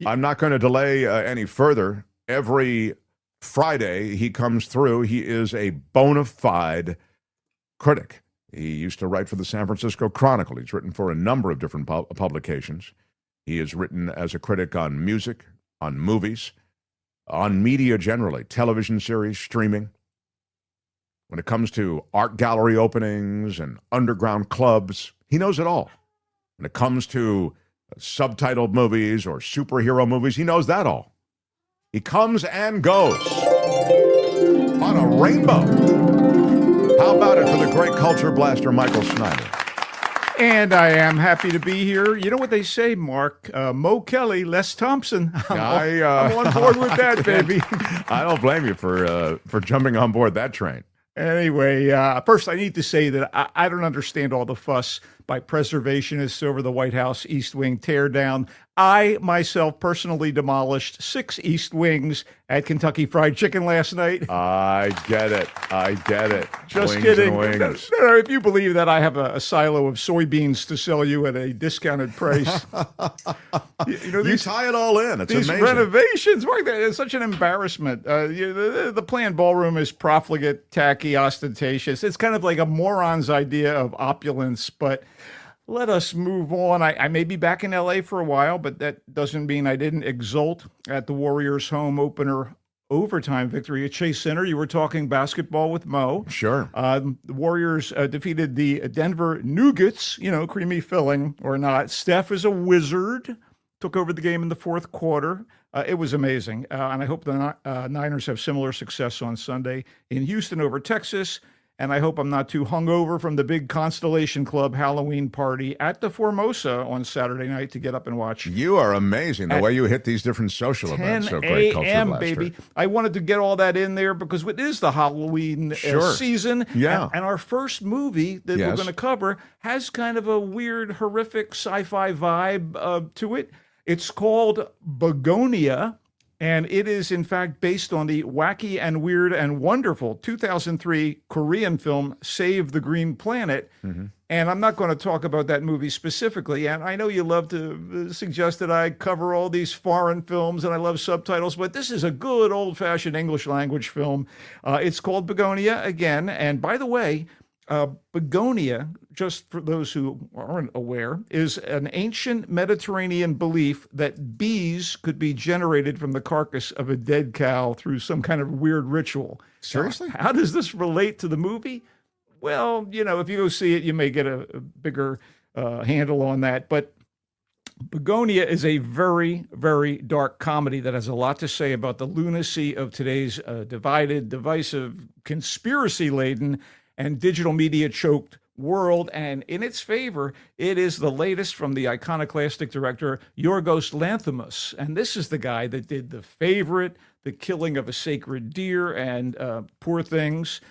I'm not going to delay any further. Every Friday he comes through. He is a bona fide critic. He used to write for the San Francisco Chronicle. He's written for a number of different publications. He has written as a critic on music, on movies, on media generally, television series, streaming. When it comes to art gallery openings and underground clubs, he knows it all. When it comes to subtitled movies or superhero movies, he knows that all. He comes and goes on a rainbow. How about it for the great culture blaster, Michael Snyder? And I am happy to be here. You know what they say, Mark? Mo Kelly, less Thompson. I'm on board with that, baby. I don't blame you for jumping on board that train. Anyway, first I need to say that I don't understand all the fuss by preservationists over the White House East Wing teardown. I myself personally demolished 6 East Wings at Kentucky Fried Chicken last night. I get it. Just wings kidding. And wings. No, if you believe that I have a silo of soybeans to sell you at a discounted price. You tie it all in. It's these amazing. Renovations, Mark, it's such an embarrassment. The planned ballroom is profligate, tacky, ostentatious. It's kind of like a moron's idea of opulence, but let us move on. I may be back in LA for a while, but that doesn't mean I didn't exult at the Warriors' home opener overtime victory at Chase Center. You were talking basketball with Mo. Sure. The Warriors defeated the Denver Nuggets, creamy filling or not. Steph is a wizard. Took over the game in the fourth quarter. It was amazing. And I hope the Niners have similar success on Sunday in Houston over Texas. And I hope I'm not too hungover from the big Constellation Club Halloween party at the Formosa on Saturday night to get up and watch. You are amazing the way you hit these different social events. So great culture blaster. Baby. I wanted to get all that in there because it is the Halloween season. Yeah. And our first movie that we're going to cover has kind of a weird, horrific sci-fi vibe to it. It's called Begonia. And it is, in fact, based on the wacky and weird and wonderful 2003 Korean film, Save the Green Planet. Mm-hmm. And I'm not going to talk about that movie specifically. And I know you love to suggest that I cover all these foreign films and I love subtitles, but this is a good old-fashioned English language film. It's called Begonia again. And by the way, Begonia, just for those who aren't aware, is an ancient Mediterranean belief that bees could be generated from the carcass of a dead cow through some kind of weird ritual. Seriously? How does this relate to the movie? Well, if you go see it, you may get a bigger handle on that. But Begonia is a very, very dark comedy that has a lot to say about the lunacy of today's divided, divisive, conspiracy-laden, and digital media choked world. And in its favor, it is the latest from the iconoclastic director Yorgos Lanthimos. And this is the guy that did The Favorite, The Killing of a Sacred Deer, and Poor Things.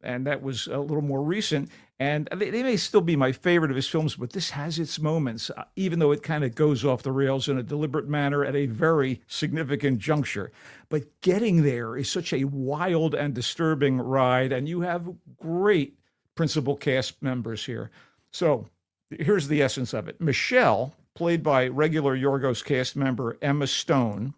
And that was a little more recent. And they may still be my favorite of his films, but this has its moments, even though it kind of goes off the rails in a deliberate manner at a very significant juncture. But getting there is such a wild and disturbing ride, and you have great principal cast members here. So here's the essence of it. Michelle, played by regular Yorgos cast member Emma Stone,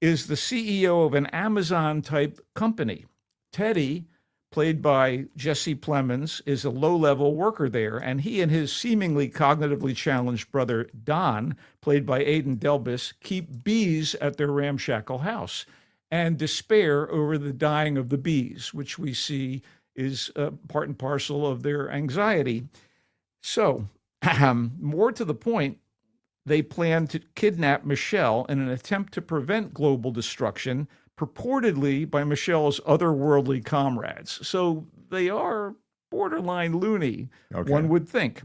is the CEO of an Amazon-type company. Teddy, played by Jesse Plemons, is a low-level worker there, and he and his seemingly cognitively challenged brother, Don, played by Aidan Delbus, keep bees at their ramshackle house and despair over the dying of the bees, which we see is part and parcel of their anxiety. So, more to the point, they plan to kidnap Michelle in an attempt to prevent global destruction, purportedly by Michelle's otherworldly comrades. So they are borderline loony, one would think.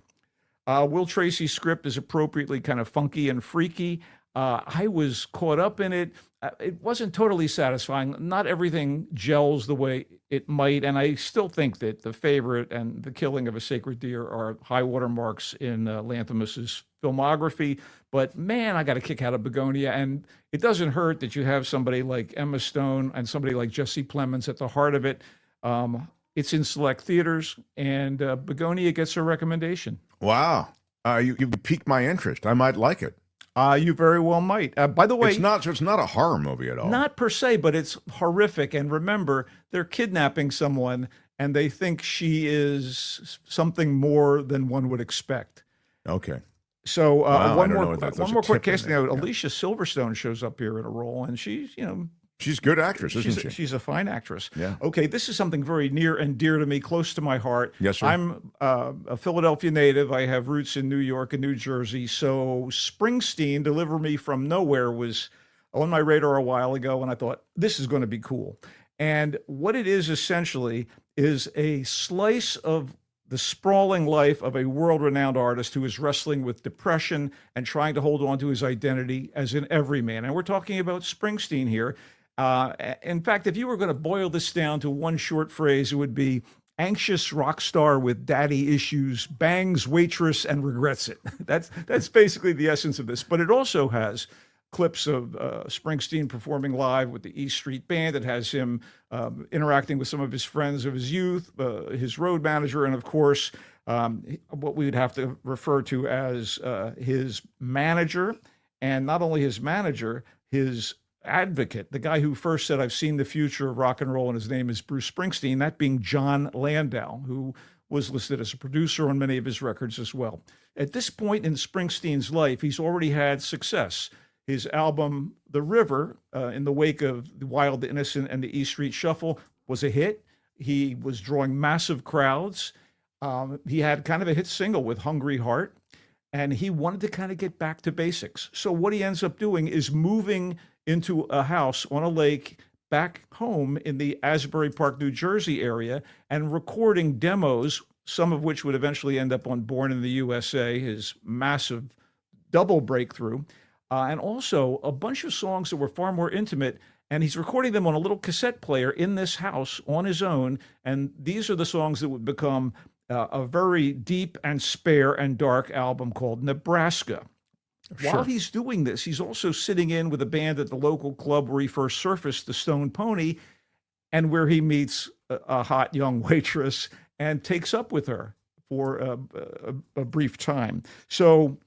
Will Tracy's script is appropriately kind of funky and freaky. I was caught up in it. It wasn't totally satisfying. Not everything gels the way it might, and I still think that The Favorite and The Killing of a Sacred Deer are high watermarks in Lanthimos' filmography. But man, I got a kick out of Begonia, and it doesn't hurt that you have somebody like Emma Stone and somebody like Jesse Plemons at the heart of it. It's in select theaters, and Begonia gets a recommendation. Wow. You piqued my interest. I might like it. You very well might. By the way, It's not a horror movie at all. not per se, but it's horrific. And remember, they're kidnapping someone, and they think she is something more than one would expect. Okay. So Wow, I one don't more, know what that- there's one a more quick tip in casting there. note. Yeah. Alicia Silverstone shows up here in a role, and she's, She's a good actress, isn't she? she's a fine actress. Yeah. Okay, this is something very near and dear to me, close to my heart. Yes, sir. I'm a Philadelphia native. I have roots in New York and New Jersey. So Springsteen, Deliver Me From Nowhere, was on my radar a while ago, and I thought, this is going to be cool. And what it is essentially is a slice of the sprawling life of a world-renowned artist who is wrestling with depression and trying to hold on to his identity as an everyman. And we're talking about Springsteen here. In fact, if you were going to boil this down to one short phrase, it would be anxious rock star with daddy issues, bangs waitress and regrets it. That's basically the essence of this. But it also has clips of Springsteen performing live with the E Street Band. It has him interacting with some of his friends of his youth, his road manager, and of course, what we would have to refer to as his manager, and not only his manager, his advocate, the guy who first said, I've seen the future of rock and roll, and his name is Bruce Springsteen, that being John Landau, who was listed as a producer on many of his records as well. At this point in Springsteen's life, he's already had success. His album, The River, in the wake of The Wild, the Innocent, and the E Street Shuffle, was a hit. He was drawing massive crowds. He had kind of a hit single with Hungry Heart, and he wanted to kind of get back to basics. So what he ends up doing is moving into a house on a lake back home in the Asbury Park, New Jersey area, and recording demos, some of which would eventually end up on Born in the USA, his massive double breakthrough, and also a bunch of songs that were far more intimate. And he's recording them on a little cassette player in this house on his own. And these are the songs that would become a very deep and spare and dark album called Nebraska. Sure. While he's doing this, he's also sitting in with a band at the local club where he first surfaced, the Stone Pony, and where he meets a hot young waitress and takes up with her for a brief time. So,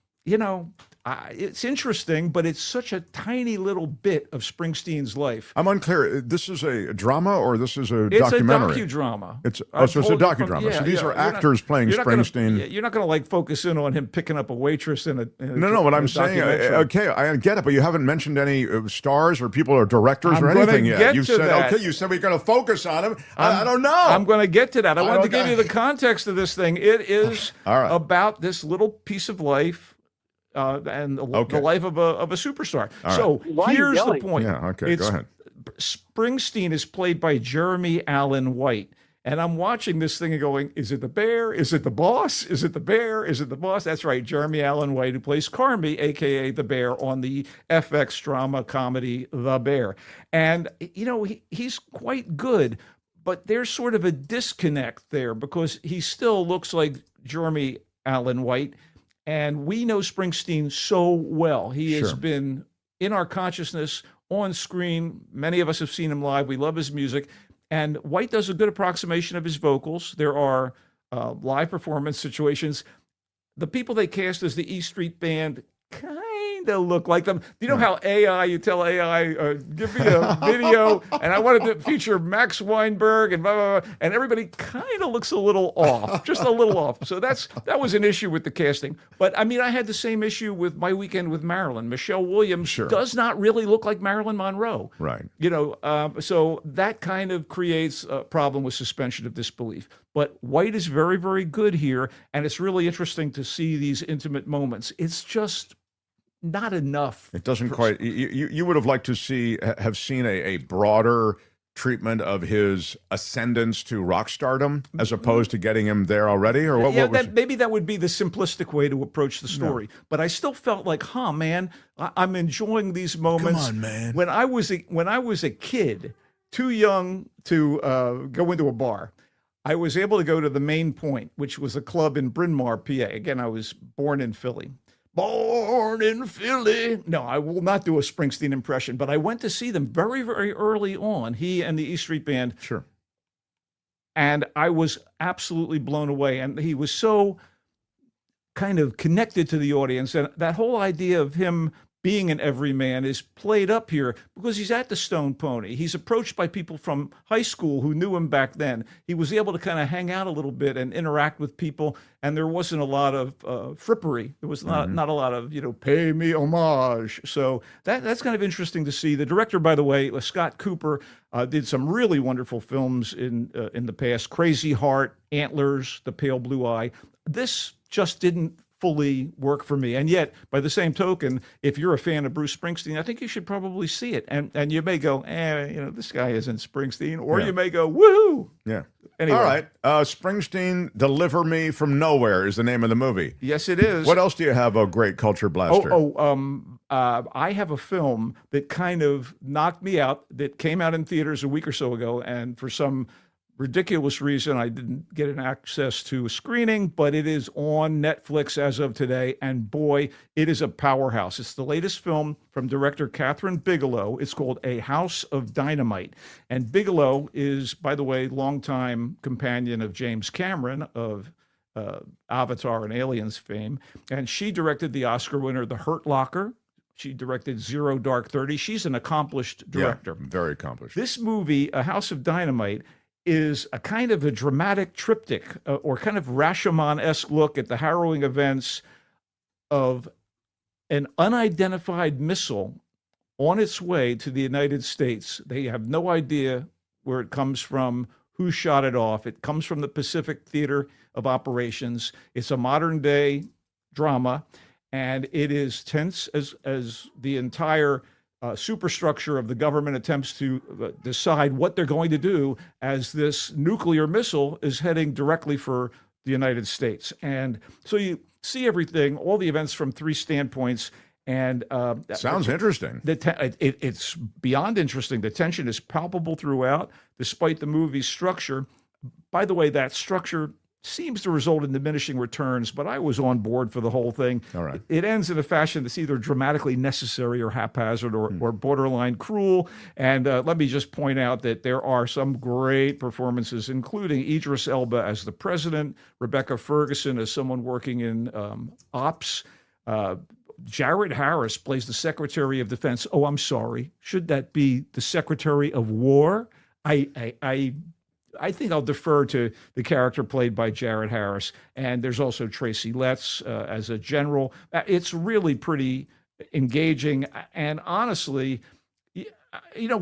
it's interesting, but it's such a tiny little bit of Springsteen's life. I'm unclear. This is a drama or this is a It's documentary? a docudrama. So it's a docudrama. So these are actors playing Springsteen. You're not going to focus in on him picking up a waitress in a No, what I'm saying, okay, I get it, but you haven't mentioned any stars or people or directors or anything yet. You said, you said we're going to focus on him. I don't know. I'm going to get to that. I wanted to give you the context of this thing. It is about this little piece of life. And the life of a superstar. So here's the point. Yeah, okay, go ahead. Springsteen is played by Jeremy Allen White. And I'm watching this thing and going, is it the bear? Is it the boss? Is it the bear? Is it the boss? That's right, Jeremy Allen White, who plays Carmy, a.k.a. the bear, on the FX drama comedy The Bear. And, he's quite good, but there's sort of a disconnect there because he still looks like Jeremy Allen White. And we know Springsteen so well. He has been in our consciousness, on screen. Many of us have seen him live. We love his music. And White does a good approximation of his vocals. There are live performance situations. The people they cast as the E Street Band kind of look like them. You know how you tell AI, give me a video, and I wanted to feature Max Weinberg and blah, blah, blah, and everybody kind of looks a little off, just a little off. So that was an issue with the casting. But I mean, I had the same issue with My Weekend with Marilyn. Michelle Williams does not really look like Marilyn Monroe. Right. So that kind of creates a problem with suspension of disbelief. But White is very, very good here, and it's really interesting to see these intimate moments. It's just not enough. It doesn't quite. You would have liked to have seen a broader treatment of his ascendance to rock stardom as opposed to getting him there already, or what? Maybe that would be the simplistic way to approach the story. No. But I still felt like, man, I'm enjoying these moments. Come on, man. When I was a kid, too young to go into a bar, I was able to go to the Main Point, which was a club in Bryn Mawr, PA. Again, I was born in Philly. Born in Philly. No, I will not do a Springsteen impression, but I went to see them very, very early on, he and the E Street Band. Sure. And I was absolutely blown away. And he was so kind of connected to the audience. And that whole idea of him being an everyman is played up here because he's at the Stone Pony. He's approached by people from high school who knew him back then. He was able to kind of hang out a little bit and interact with people, and there wasn't a lot of frippery. There was not a lot of, pay me homage. So that's kind of interesting to see. The director, by the way, Scott Cooper, did some really wonderful films in the past. Crazy Heart, Antlers, The Pale Blue Eye. This just didn't fully work for me. And yet, by the same token, if you're a fan of Bruce Springsteen, I think you should probably see it. And you may go, this guy isn't Springsteen. Or you may go, woohoo. Yeah. Anyway. All right. Springsteen, Deliver Me from Nowhere is the name of the movie. Yes, it is. What else do you have, a great culture blaster? I have a film that kind of knocked me out that came out in theaters a week or so ago. And for some ridiculous reason, I didn't get an access to a screening, but it is on Netflix as of today. And boy, it is a powerhouse. It's the latest film from director Catherine Bigelow. It's called A House of Dynamite. And Bigelow is, by the way, longtime companion of James Cameron of Avatar and Aliens fame. And she directed the Oscar winner, The Hurt Locker. She directed Zero Dark 30. She's an accomplished director. Yeah, very accomplished. This movie, A House of Dynamite, is a kind of a dramatic triptych or kind of Rashomon-esque look at the harrowing events of an unidentified missile on its way to the United States. They have no idea where it comes from, who shot it off. It comes from the Pacific Theater of Operations. It's a modern-day drama, and it is tense as the entire superstructure of the government attempts to decide what they're going to do as this nuclear missile is heading directly for the United States. And so you see everything, all the events from three standpoints. And sounds interesting. It's beyond interesting. The tension is palpable throughout, despite the movie's structure. By the way, that structure seems to result in diminishing returns, but I was on board for the whole thing. All right. It ends in a fashion that's either dramatically necessary or haphazard or borderline cruel. And let me just point out that there are some great performances, including Idris Elba as the president, Rebecca Ferguson as someone working in ops. Jared Harris plays the Secretary of Defense. Oh, I'm sorry. Should that be the Secretary of War? I think I'll defer to the character played by Jared Harris. And there's also Tracy Letts as a general. It's really pretty engaging. And honestly,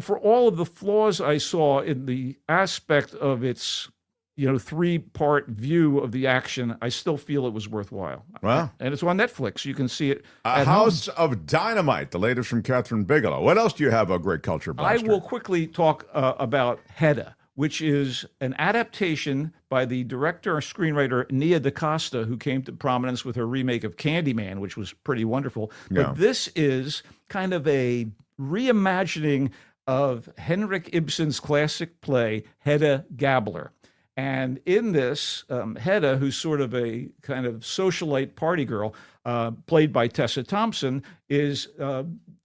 for all of the flaws I saw in the aspect of its, three-part view of the action, I still feel it was worthwhile. Wow. And it's on Netflix. You can see it. A House of Dynamite, the latest from Catherine Bigelow. What else do you have, a great culture blaster? I will quickly talk about Hedda, which is an adaptation by the director and screenwriter Nia DaCosta, who came to prominence with her remake of Candyman, which was pretty wonderful. Yeah. But this is kind of a reimagining of Henrik Ibsen's classic play, Hedda Gabler. And in this, Hedda, who's sort of a kind of socialite party girl, played by Tessa Thompson, is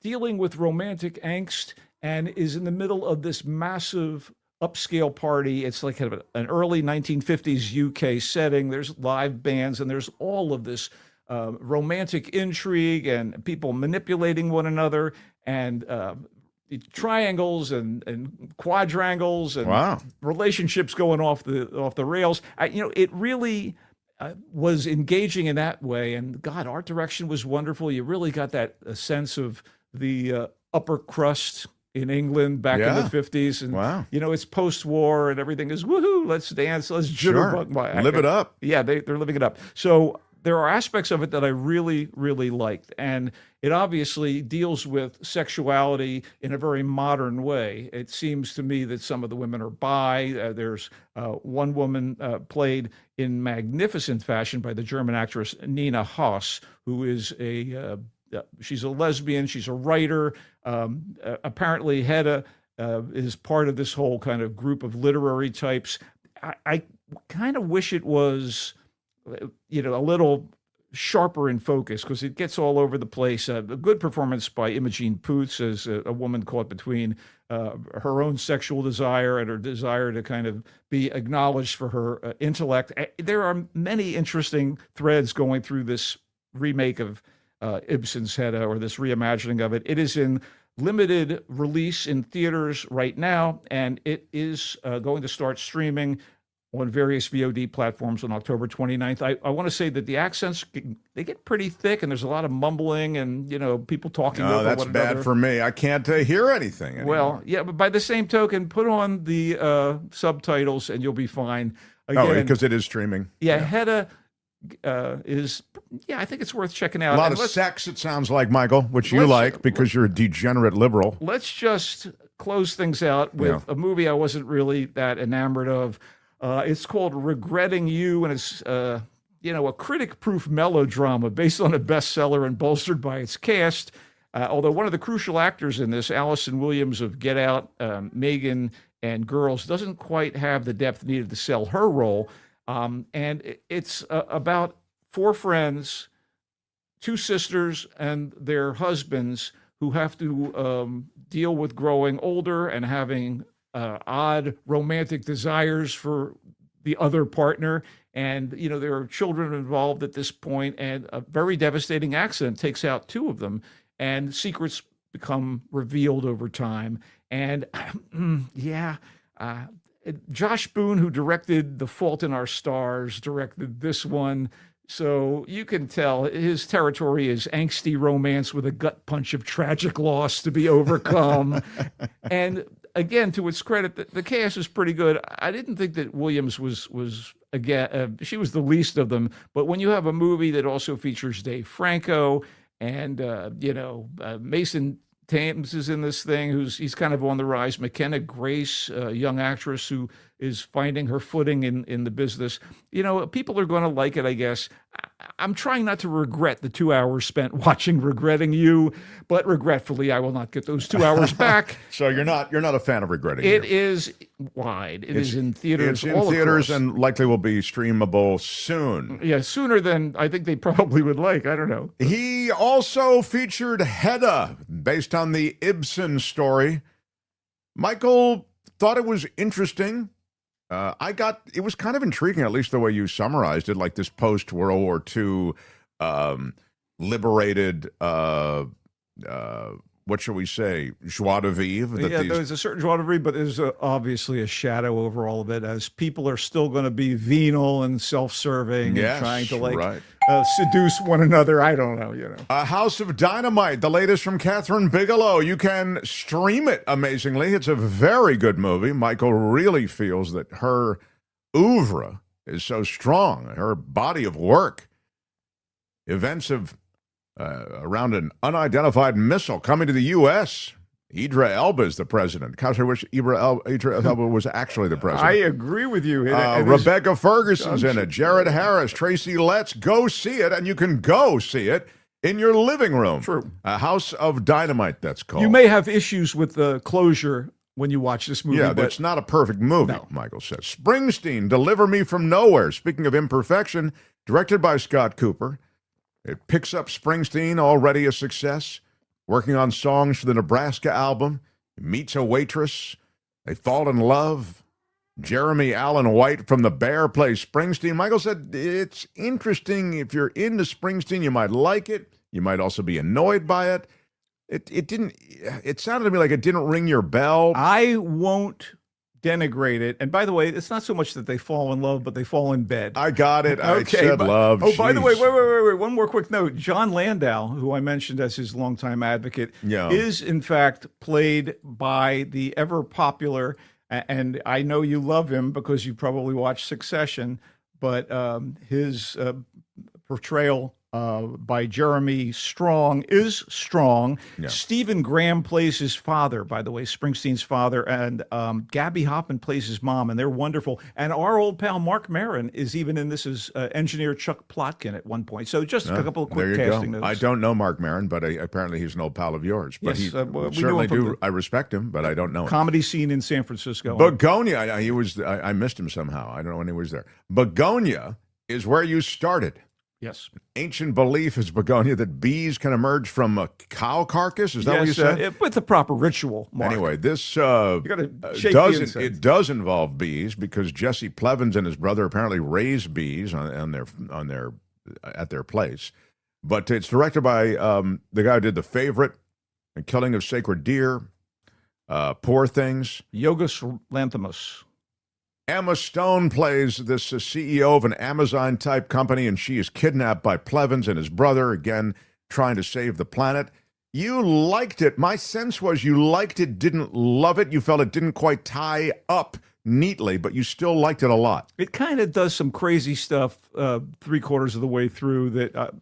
dealing with romantic angst and is in the middle of this massive upscale party. It's like kind of an early 1950s UK setting. There's live bands and there's all of this romantic intrigue and people manipulating one another and triangles and quadrangles and relationships going off the rails. It really was engaging in that way. And God, art direction was wonderful. You really got that sense of the upper crust in England back in the 50s. And, it's post-war and everything is, woohoo, let's dance, let's jitterbug. Sure. Live it up. Yeah, they're living it up. So there are aspects of it that I really, really liked. And it obviously deals with sexuality in a very modern way. It seems to me that some of the women are bi. There's one woman played in magnificent fashion by the German actress Nina Hoss, who is she's a lesbian, she's a writer. Apparently Hedda is part of this whole kind of group of literary types. I kind of wish it was, a little sharper in focus because it gets all over the place. A good performance by Imogen Poots as a woman caught between her own sexual desire and her desire to kind of be acknowledged for her intellect. There are many interesting threads going through this remake of Ibsen's Hedda, or this reimagining of it. It is in limited release in theaters right now, and it is going to start streaming on various VOD platforms on October 29th. I want to say that the accents, they get pretty thick, and there's a lot of mumbling and, people talking over that's one another. bad for me. I can't hear anything anymore. Well, yeah, but by the same token, put on the subtitles and you'll be fine. Again, because it is streaming. Yeah, Hedda is, I think it's worth checking out. A lot of sex, it sounds like, Michael, which you like because you're a degenerate liberal. Let's just close things out with a movie I wasn't really that enamored of. It's called Regretting You, and it's a critic-proof melodrama based on a bestseller and bolstered by its cast. Although one of the crucial actors in this, Allison Williams of Get Out, Megan, and Girls, doesn't quite have the depth needed to sell her role. And it's about four friends, two sisters, and their husbands who have to deal with growing older and having odd romantic desires for the other partner. And, there are children involved at this point, and a very devastating accident takes out two of them, and secrets become revealed over time. And Josh Boone, who directed The Fault in Our Stars, directed this one. So you can tell his territory is angsty romance with a gut punch of tragic loss to be overcome. And again, to its credit, the cast is pretty good. I didn't think that Williams was again, she was the least of them. But when you have a movie that also features Dave Franco and, Mason Thames is in this thing, he's kind of on the rise. McKenna Grace, a young actress who is finding her footing in the business. People are going to like it, I guess. I'm trying not to regret the 2 hours spent watching Regretting You, but regretfully, I will not get those 2 hours back. So you're not a fan of Regretting You. It is wide. It is in theaters. It's in theaters and likely will be streamable soon. Yeah, sooner than I think they probably would like. I don't know. He also featured Hedda, based on the Ibsen story. Michael thought it was interesting. It was kind of intriguing, at least the way you summarized it, like this post-World War II liberated, what shall we say, joie de vivre? There's a certain joie de vivre, but there's obviously a shadow over all of it, as people are still going to be venal and self-serving and trying to seduce one another. I don't know, A House of Dynamite, the latest from Catherine Bigelow. You can stream it, amazingly. It's a very good movie. Michael really feels that her oeuvre is so strong, her body of work. Events of around an unidentified missile coming to the U.S. Idris Elba is the president. Gosh, I wish Idris Elba was actually the president. I agree with you. Rebecca Ferguson's in it. Jared Harris, Tracy Letts. Go see it, and you can go see it in your living room. True. A House of Dynamite, that's called. You may have issues with the closure when you watch this movie. Yeah, that's not a perfect movie, No. Michael says. Springsteen, Deliver Me from Nowhere. Speaking of imperfection, directed by Scott Cooper. It picks up Springsteen, already a success, working on songs for the Nebraska album. He meets a waitress. They fall in love. Jeremy Allen White from The Bear plays Springsteen. Michael said it's interesting. If you're into Springsteen, you might like it. You might also be annoyed by it. It sounded to me like it didn't ring your bell. I won't denigrate it. And by the way, it's not so much that they fall in love, but they fall in bed. I got it. I said love. Oh, by the way, wait. One more quick note. John Landau, who I mentioned as his longtime advocate, is in fact played by the ever popular, and I know you love him because you probably watched Succession, but his portrayal by Jeremy Strong is strong. Yeah. Stephen Graham plays his father, by the way, Springsteen's father, and Gabby Hoffman plays his mom, and they're wonderful. And our old pal Mark Maron is even in this as engineer Chuck Plotkin at one point. So just a couple of quick casting notes. I don't know Mark Maron, but apparently he's an old pal of yours. But yes, we certainly do. I respect him, but I don't know him. Comedy scene in San Francisco. Begonia, I missed him somehow. I don't know when he was there. Begonia is where you started. Yes. Ancient belief is Begonia that bees can emerge from a cow carcass. Is that what you said? With the proper ritual, Mark. Anyway, this does involve bees because Jesse Plemons and his brother apparently raise bees at their place. But it's directed by the guy who did The Favorite and Killing of Sacred Deer, Poor Things. Yorgos Lanthimos. Emma Stone plays this CEO of an Amazon-type company, and she is kidnapped by Plevins and his brother, again, trying to save the planet. You liked it. My sense was you liked it, didn't love it. You felt it didn't quite tie up neatly, but you still liked it a lot. It kind of does some crazy stuff 3/4 of the way through that,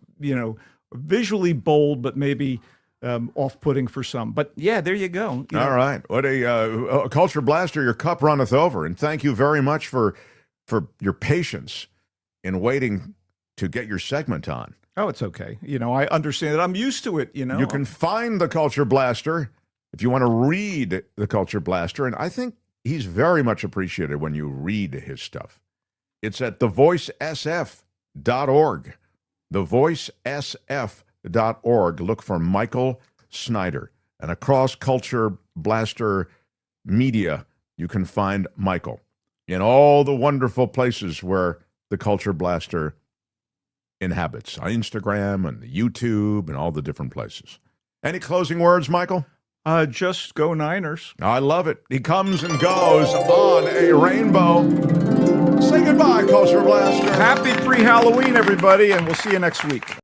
visually bold, but maybe off-putting for some. But yeah, there you go. All right. What a culture blaster. Your cup runneth over. And thank you very much for your patience in waiting to get your segment on. Oh, it's okay. I understand that. I'm used to it, You can find the Culture Blaster if you want to read the Culture Blaster. And I think he's very much appreciated when you read his stuff. It's at thevoicesf.org. thevoicesf.org. Look for Michael Snyder. And across Culture Blaster media, you can find Michael in all the wonderful places where the Culture Blaster inhabits, on Instagram and YouTube and all the different places. Any closing words, Michael? Just go Niners. I love it. He comes and goes on a rainbow. Say goodbye, Culture Blaster. Happy pre-Halloween, everybody, and we'll see you next week.